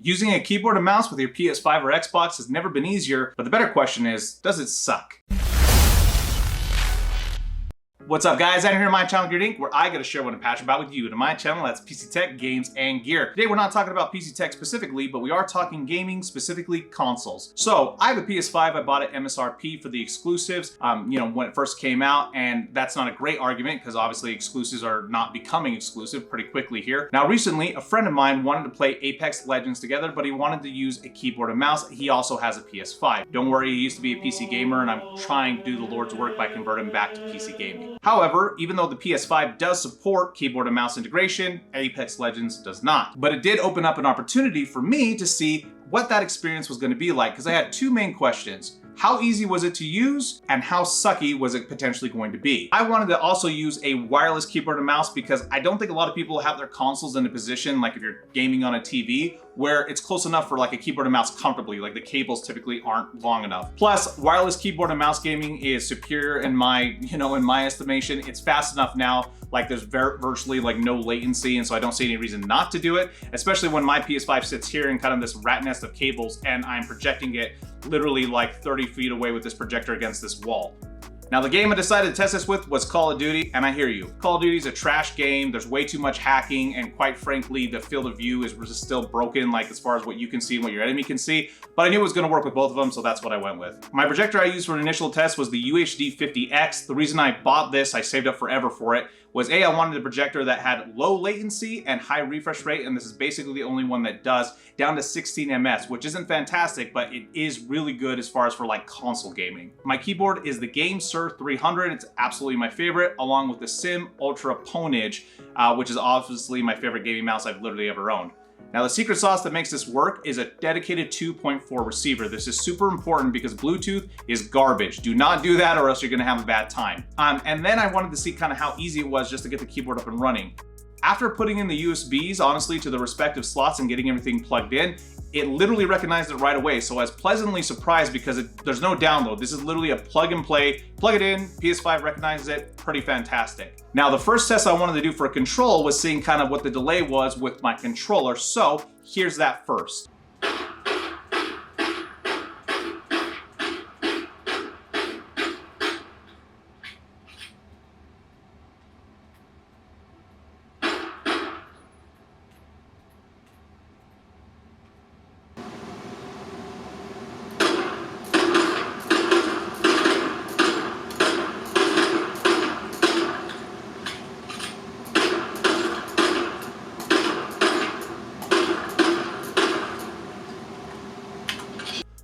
Using a keyboard and mouse with your PS5 or Xbox has never been easier, but the better question is, does it suck? What's up guys, I'm here on my channel Geared Inc, where I get to share what I'm passionate about with you. To my channel, that's PC Tech, games, and gear. Today we're not talking about PC Tech specifically, but we are talking gaming, specifically consoles. So I have a PS5, I bought it MSRP for the exclusives, when it first came out, and that's not a great argument because obviously exclusives are not becoming exclusive pretty quickly here. Now recently, a friend of mine wanted to play Apex Legends together, but he wanted to use a keyboard and mouse. He also has a PS5. Don't worry, he used to be a PC gamer, and I'm trying to do the Lord's work by converting him back to PC gaming. However, even though the PS5 does support keyboard and mouse integration, Apex Legends does not. But it did open up an opportunity for me to see what that experience was going to be like, because I had two main questions. How easy was it to use, and how sucky was it potentially going to be? I wanted to also use a wireless keyboard and mouse because I don't think a lot of people have their consoles in a position, like if you're gaming on a TV, where it's close enough for like a keyboard and mouse comfortably, like the cables typically aren't long enough. Plus, wireless keyboard and mouse gaming is superior in my estimation. It's fast enough now, like there's virtually like no latency, and so I don't see any reason not to do it, especially when my PS5 sits here in kind of this rat nest of cables and I'm projecting it literally like 30 feet away with this projector against this wall. Now the game I decided to test this with was Call of Duty, and I hear you. Call of Duty is a trash game, there's way too much hacking, and quite frankly, the field of view is still broken, like as far as what you can see and what your enemy can see, but I knew it was gonna work with both of them, so that's what I went with. My projector I used for an initial test was the UHD 50X. The reason I bought this, I saved up forever for it, was A, I wanted a projector that had low latency and high refresh rate, and this is basically the only one that does, down to 16 ms, which isn't fantastic, but it is really good as far as for like console gaming. My keyboard is the GameSir 300. It's absolutely my favorite, along with the Sim Ultra Ponage, which is obviously my favorite gaming mouse I've literally ever owned. Now the secret sauce that makes this work is a dedicated 2.4 receiver. This is super important because Bluetooth is garbage. Do not do that or else you're gonna have a bad time. And then I wanted to see kind of how easy it was just to get the keyboard up and running. After putting in the USBs, honestly, to the respective slots and getting everything plugged in, it literally recognized it right away. So I was pleasantly surprised because there's no download. This is literally a plug and play, plug it in, PS5 recognizes it, pretty fantastic. Now the first test I wanted to do for a control was seeing kind of what the delay was with my controller. So here's that first.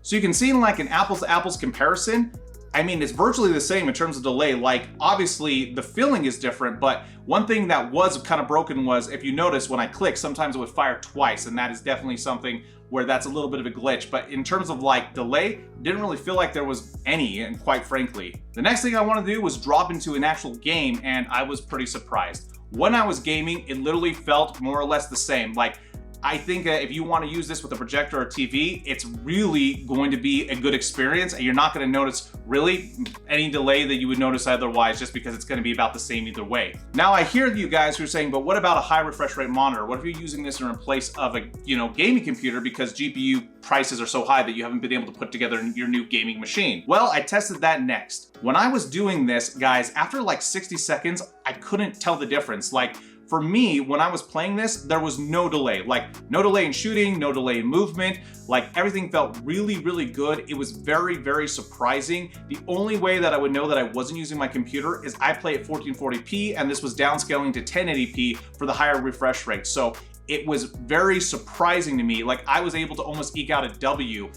So you can see in like an apples to apples comparison, I mean, it's virtually the same in terms of delay. Like obviously the feeling is different, but one thing that was kind of broken was, if you notice when I click, sometimes it would fire twice, and that is definitely something where that's a little bit of a glitch. But in terms of like delay, didn't really feel like there was any, and quite frankly. The next thing I wanted to do was drop into an actual game, and I was pretty surprised. When I was gaming, it literally felt more or less the same. Like, I think if you want to use this with a projector or TV, it's really going to be a good experience, and you're not going to notice really any delay that you would notice otherwise, just because it's going to be about the same either way. Now I hear you guys who are saying, but what about a high refresh rate monitor? What if you're using this in place of a gaming computer because GPU prices are so high that you haven't been able to put together your new gaming machine? Well, I tested that next. When I was doing this, guys, after like 60 seconds, I couldn't tell the difference. Like, for me, when I was playing this, there was no delay. Like, no delay in shooting, no delay in movement. Like, everything felt really, really good. It was very, very surprising. The only way that I would know that I wasn't using my computer is I play at 1440p, and this was downscaling to 1080p for the higher refresh rate. So it was very surprising to me. Like, I was able to almost eke out a W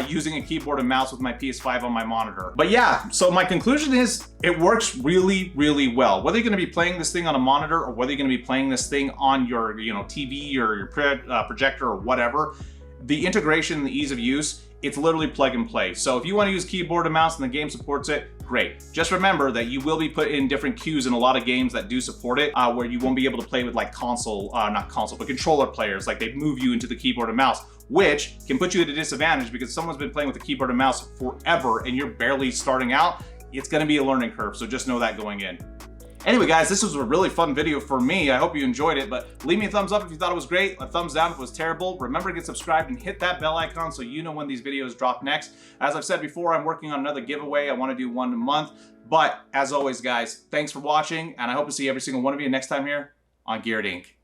using a keyboard and mouse with my PS5 on my monitor. But yeah, so my conclusion is it works really, really well. Whether you're gonna be playing this thing on a monitor or whether you're gonna be playing this thing on your TV or your projector or whatever, the integration and the ease of use, it's literally plug and play. So if you want to use keyboard and mouse and the game supports it, great. Just remember that you will be put in different queues in a lot of games that do support it, where you won't be able to play with like controller players. Like, they move you into the keyboard and mouse, which can put you at a disadvantage because someone's been playing with the keyboard and mouse forever and you're barely starting out. It's gonna be a learning curve, so just know that going in. Anyway, guys, this was a really fun video for me. I hope you enjoyed it, but leave me a thumbs up if you thought it was great, a thumbs down if it was terrible. Remember to get subscribed and hit that bell icon so you know when these videos drop next. As I've said before, I'm working on another giveaway. I want to do one a month. But as always, guys, thanks for watching, and I hope to see every single one of you next time here on Geared Inc.